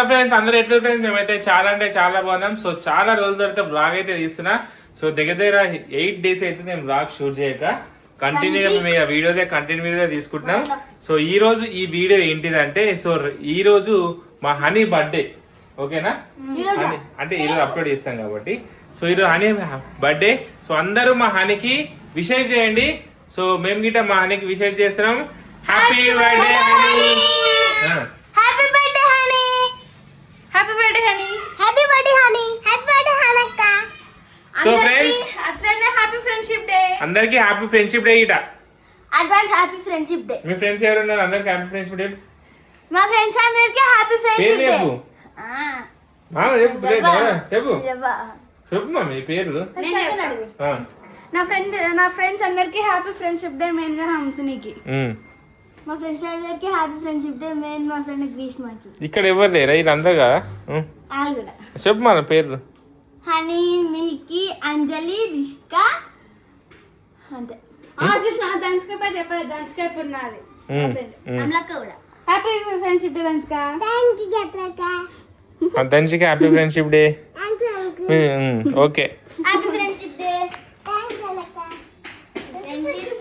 Friends అందరూ ఎట్లా friends మేమైతే చాలా అంటే చాలా బాగున్నాం. సో చాలా రోజుల తర్వాత బ్లాగ్ అయితే తీస్తున్నా. సో దగ్గర 8 days అయితే నేను బ్లాగ్ షూట్ చేయక కంటిన్యూగా మేము వీడియోలే కంటిన్యూగా తీసుకుంటున్నాం. సో ఈ రోజు ఈ వీడియో ఏంటిదంటే, సో ఈ రోజు మా హనీ బర్త్డే. ఓకేనా, అంటే ఈరోజు అప్లోడ్ చేస్తాం కాబట్టి. సో ఈరోజు హనీ బర్త్డే. సో అందరూ మా హనీకి విషెస్ చేయండి. సో మేము గిట్ట మా హనీకి విషెస్ చేస్తున్నాం. Happy birthday Honey. Happy birthday Honey. Happy birthday Honey. Happy birthday Honey. Happy birthday హనక్క. సో ఫ్రెండ్స్ అట్లనే హ్యాపీ ఫ్రెండ్షిప్ డే. అందరికి హ్యాపీ ఫ్రెండ్షిప్ డే. ఇట అడ్వాన్స్ హ్యాపీ ఫ్రెండ్షిప్ డే. మీ ఫ్రెండ్స్ ఎవరు ఉన్నారు? అందరికి హ్యాపీ ఫ్రెండ్షిప్ డే. మా ఫ్రెండ్స్ అందరికి హ్యాపీ ఫ్రెండ్షిప్ డే. చెప్పు చెప్పు మా మీ పేర్లు. నా ఫ్రెండ్స్ అందరికి హ్యాపీ ఫ్రెండ్షిప్ డే. మెయిన్ గా హంసనికి. మా ఫ్రెండ్స్ అందరికి హ్యాపీ ఫ్రెండ్షిప్ డే. మెయిన్ మా ఫ్రెండ్ గ్రీష్మకి. ఇక్కడ ఎవరు లేరా? వీళ్ళందరూ కదా. చెప్పు మన పేర్లు. హనీ, మిల్కీ, అంజలి, రిష్కా, అంతే. చూసిన దంచుకపై చెప్పాలి. దంచుకపై ఉన్నది అమ్లక్క కూడా. హ్యాపీ ఫ్రెండ్షిప్ డే దంచుక. దంచిక happy friendship day. Okay, happy friendship day.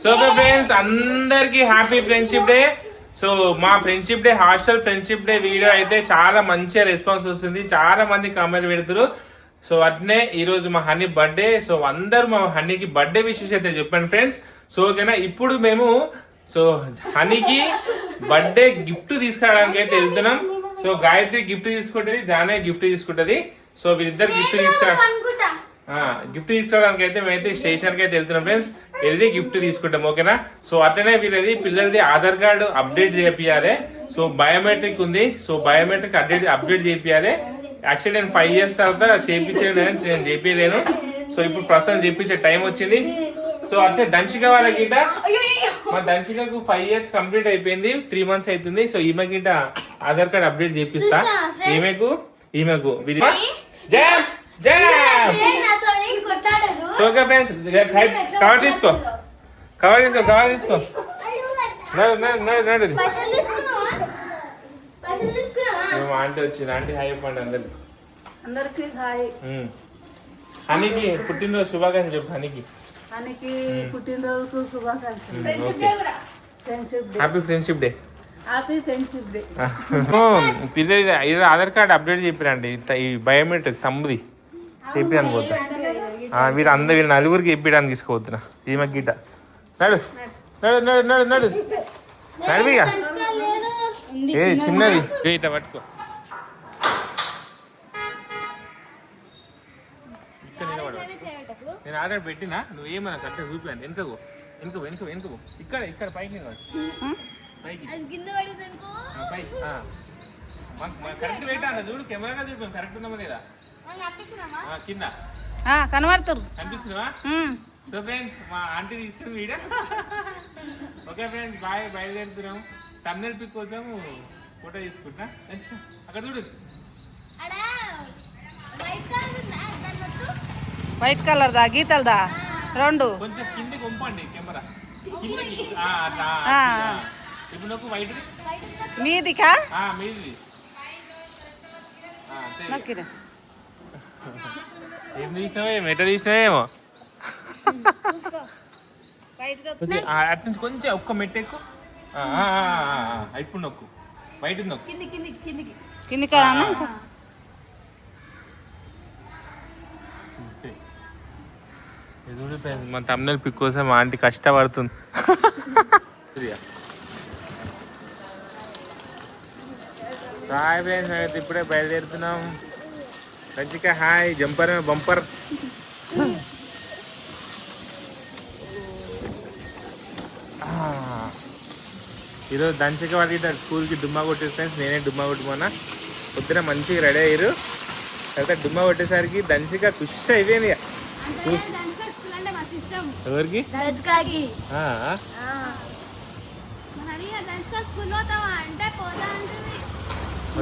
So friends అందరికి హ్యాపీ ఫ్రెండ్షిప్ డే. సో మా friendship day, hostel friendship day video అయితే చాలా మంచిగా రెస్పాన్స్ వస్తుంది. చాలా మంది కామెంట్ పెడతారు. సో అట్నే ఈ రోజు మా హనీ బర్త్డే. సో అందరూ మా హనీకి బర్త్డే విషెస్ అయితే చెప్పండి ఫ్రెండ్స్. సో ఓకేనా, ఇప్పుడు మేము సో హనీకి బర్త్డే గిఫ్ట్ తీసుకురావడానికి అయితే వెళ్తున్నాం. సో గాయత్రి గిఫ్ట్ తీసుకుంటది, జానే గిఫ్ట్ తీసుకుంటది. సో వీళ్ళిద్దరు గిఫ్ట్ తీసుకోవడానికి అయితే మేమైతే స్టేషన్ కి అయితే వెళ్తున్నాం ఫ్రెండ్స్. వెళ్ళి గిఫ్ట్ తీసుకుంటాం. ఓకేనా, సో అట్లనే వీళ్ళది పిల్లలది ఆధార్ కార్డు అప్డేట్ చేపియాలి. సో బయోమెట్రిక్ ఉంది. సో బయోమెట్రిక్ అప్డేట్ చేపియాలి. యాక్చువల్లీ నేను 5 years తర్వాత చేయించాను, నేను చేపించలేను. సో ఇప్పుడు ప్రస్తుతం చేయించే టైం వచ్చింది. సో అట్లే దంచిక వాళ్ళ గిట్ట, మా దంచికకు 5 years కంప్లీట్ అయిపోయింది. 3 months అవుతుంది. సో ఈమె గిట్ట ఆధార్ కార్డ్ అప్డేట్ చేపిస్తా. ఈమెకు సో ఓకే ఫ్రెండ్స్, కవర్ తీసుకో. ఆంటీ వచ్చింది. ఆంటీ హాయ్ చెప్పండి అందరికి. హనీకి పుట్టినరోజు శుభాకాంక్షలు చెప్పు. హనీకి పుట్టినరోజు శుభాకాంక్షలు. Happy friendship day. పిల్లలు ఇది ఆధార్ కార్డ్ అప్డేట్ చెప్పిరండి. ఈ బయోమెట్రిక్ తమ్ముది చెప్పడానికి పోతా. వీళ్ళు నలుగురికి చెప్పడానికి తీసుకోవద్దునా. ఈమె గిట్ట నడు నడు నడు నడు నడు నడివిగా. ఏ చిన్నది ఇట్లా పట్టుకో. ఇక్కడ నిలబడ. నేను ఆర్డర్ పెట్టినా, నువ్వు ఏమన్నా కరెక్ట్ చూపియండి. వెనుకకు వెనుక వెనుక వెనుకకు. ఇక్కడ పైకి నిలబడి. పైకి కరెక్ట్ పెట్టా చూడు. కెమెరా చూపాను కరెక్ట్ ఉన్నామా లేదా కింద కనబడుతురు. కనిపిస్తున్నావా? సో ఫ్రెండ్స్ మా ఆంటీ తీస్తుంది వీడియో. ఓకే ఫ్రెండ్స్ బాయ్, బయలుదేరుతున్నాం. తమిళ పిక్ కోసం ఫోటో తీసుకుంటా. అక్కడ చూడు, వైట్ కలర్ దా, గీతలదా రెండు. కొంచెం కిందికి వంపండి కెమెరా. కిందికి ఇప్పుడు నాకు వైట్ మీదికా మీది. ఏం తీసినావేమో, ఎట్లా తీసినావేమో. అటు నుంచి కొంచెం ఒక్క మెట్టు ఎక్కువ. ఇప్పుడు నొక్కు, బయట నొక్కు. కిందికి మన తమిళ పిక్ కోసం మా ఆంటీ కష్టపడుతుంది. హాయ్ ఫ్రెండ్స్, మేమైతే ఇప్పుడే బయలుదేరుతున్నాం. దంచిక హాయ్. Jumper bumper. ఈరోజు దంచిక వాళ్ళ స్కూల్కి డుమ్మా కొట్టే ఫ్రెండ్స్. నేనే డుమ్మా కొట్టుకున్నా. పొద్దున మంచిగా రెడీ అయ్యారు. తర్వాత డుమ్మా కొట్టేసరికి దంచిక ఖుషి అయిపోయింది. ఎవరికి?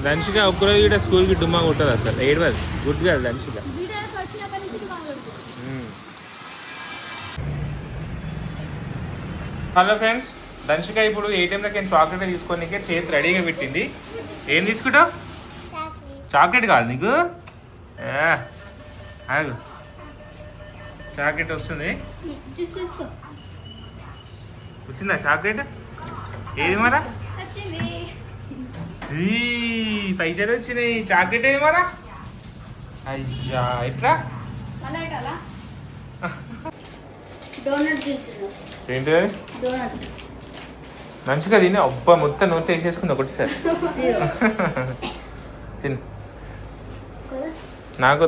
దంచిక ఒక్కరోజు కూడా స్కూల్కి డుమ్మా కొట్టదు అసలు. ఏడవదు. గుడ్ కాదు దంచిక. హలో ఫ్రెండ్స్, దంచిక ఇప్పుడు ATM దగ్గర చాక్లెట్ తీసుకొని చేతి రెడీగా పెట్టింది. ఏం తీసుకుంటావు? చాక్లెట్ కావాలి నీకు ఆగు చాక్లెట్ వస్తుంది తీసుకో. వచ్చిందా చాక్లెట్ ఏది మరా వచ్చింది. పైసలు వచ్చినాయి చాక్లెట్ ఏది మరా అయ్యా ఎట్లా అలా ఇటాలా? డోనట్ తీసుకున్నా. ఏంటి డోనట్. మంచిగా తిని అబ్బా మొత్తం నోట్ వేసేసుకుంది ఒకటిసారి తిను నాకు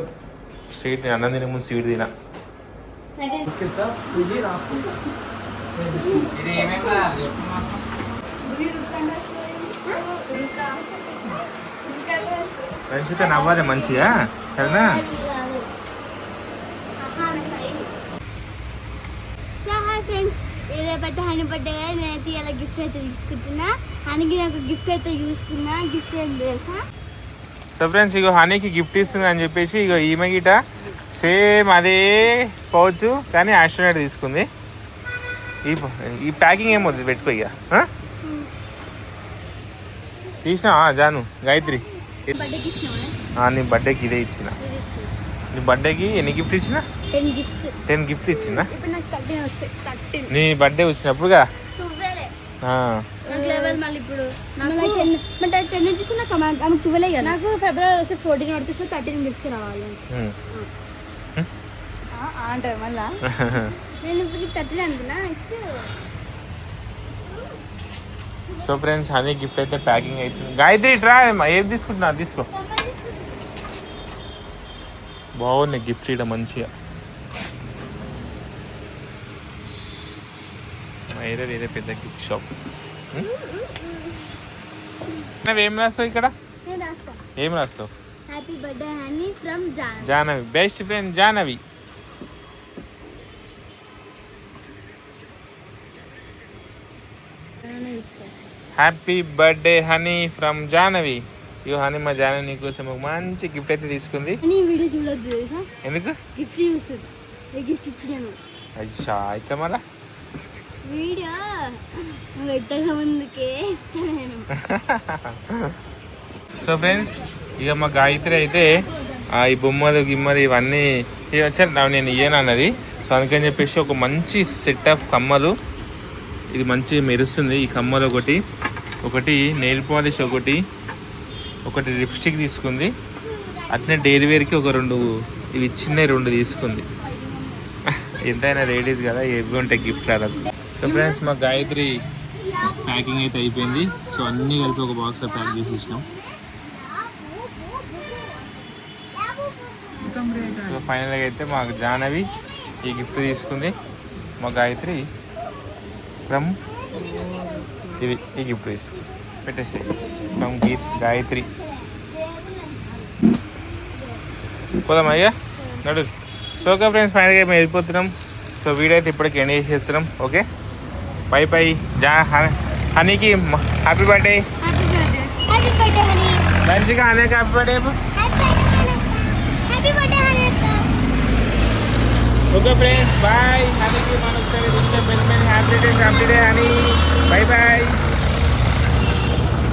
స్వీట్ తిన అన్నం తినే ముందు స్వీట్ తిన ఇది ఏమైనా మంచిగా నవ్వాలి మంచిగా సరేనా సో హాయ్ ఫ్రెండ్స్, రేపటి హనీ బర్త్డే నేనైతే ఇలా గిఫ్ట్ అయితే తీసుకుంటున్నా. హనీకి నాకు గిఫ్ట్ అయితే చూసుకున్నా. గిఫ్ట్ ఏం తెలుసా? సో ఫ్రెండ్స్ ఇగో హనీకి గిఫ్ట్ ఇస్తుంది అని చెప్పేసి ఇగో ఈమె గిట సేమ్ అదే పౌచ్ కానీ ఆస్ట్రోనైట్ తీసుకుంది. ఈ ప్యాకింగ్ ఏమవుతుంది పెట్టుకో ఇక తీసినా జాను గాయత్రి బర్త్డేకి ఇచ్చినావా? నీ బర్త్డేకి ఇదే ఇచ్చిన. నీ బర్త్డేకి ఎన్ని గిఫ్ట్ ఇచ్చిన 10 గిఫ్ట్స్. 10 గిఫ్ట్ ఇచ్చిన. ఇప్పుడు నాకు 13 వస్తాయి. 13. నీ బర్త్డే వచ్చినప్పుడుగా 12. నాకు లెవెల్ మళ్ళీ ఇప్పుడు నాకు 10 ఇచ్చి నాకు 12 కదా. నాకు ఫిబ్రవరి వస్తే 14 పడితే 13 గిఫ్ట్స్ రావాలి అంటే మళ్ళా నేను ఇప్పుడు 13 అనుకున్నా. Next so friends honey gift అయితే ప్యాకింగ్ అవుతుంది. గాయత్రి ట్రా ఏది తీసుకుంటున్నా తీసుకో. బాగుంది గిఫ్ట్ ఇడ మంచిగా. ఇదే పెద్ద గిఫ్ట్ షాప్. ఏం రాస్తావు ఇక్కడ? నేను రాస్తా. ఏం రాస్తావు? Happy birthday Honey from Jahnavi. Best friend Jahnavi. Happy birthday Honey from Jahnavi. ఇగో హనీ మా జాహ్నవి నీకోసం ఒక మంచి గిఫ్ట్ అయితే తీసుకుంది. నీ వీడియో చూడొద్దు తెలుసా? ఎందుకు? గిఫ్ట్ చూస్తుంది. గిఫ్ట్ ఇచ్చినాను. అయ్యా అయితే మళ్ళా వీడియో పెట్టక ముందుకే ఇస్తాను నేను. సో ఫ్రెండ్స్ ఇక మా గాయత్రి అయితే ఈ బొమ్మలు గిమ్మలు ఇవన్నీ వచ్చారు నేను ఇయ్యను అన్నది. సో అందుకని చెప్పేసి ఒక మంచి సెట్ ఆఫ్ కమ్మలు, ఇది మంచి మెరుస్తుంది ఈ కమ్మలు, ఒకటి నెయిల్ పాలిష్, ఒకటి లిప్స్టిక్ తీసుకుంది. అట్నే డైలీ వేర్కి ఒక 2 ఇవి చిన్న 2 తీసుకుంది. ఎంతైనా లేడీస్ కదా ఏవి ఉంటాయి గిఫ్ట్ అలా. సో ఫ్రెండ్స్ మా గాయత్రి ప్యాకింగ్ అయితే అయిపోయింది. సో అన్నీ కలిపి ఒక బాక్స్లో ప్యాక్ చేసేసినాం. సో ఫైనల్గా అయితే మా జాహ్నవి ఈ గిఫ్ట్ తీసుకుంది. మా గాయత్రి ఫ్రమ్ ఇది ఈ గిఫ్ట్ తీసుకుంది. పెట్టేసి ఫ్రమ్ గాయత్రి. పోదాం అయ్యా నడు. సో ఓకే ఫ్రెండ్స్ ఫైనల్గా మేము వెళ్ళిపోతున్నాం. సో వీడియో అయితే ఇప్పటికి ఎండ్ చేసేస్తున్నాం. Okay bye bye. హనీకి happy birthday. Happy birthday Honey. మంచిగా హనీకి happy birthday. Happy birthday Honey. Okay friends bye. హనీకి మనొకసారి happy day Honey. Bye bye.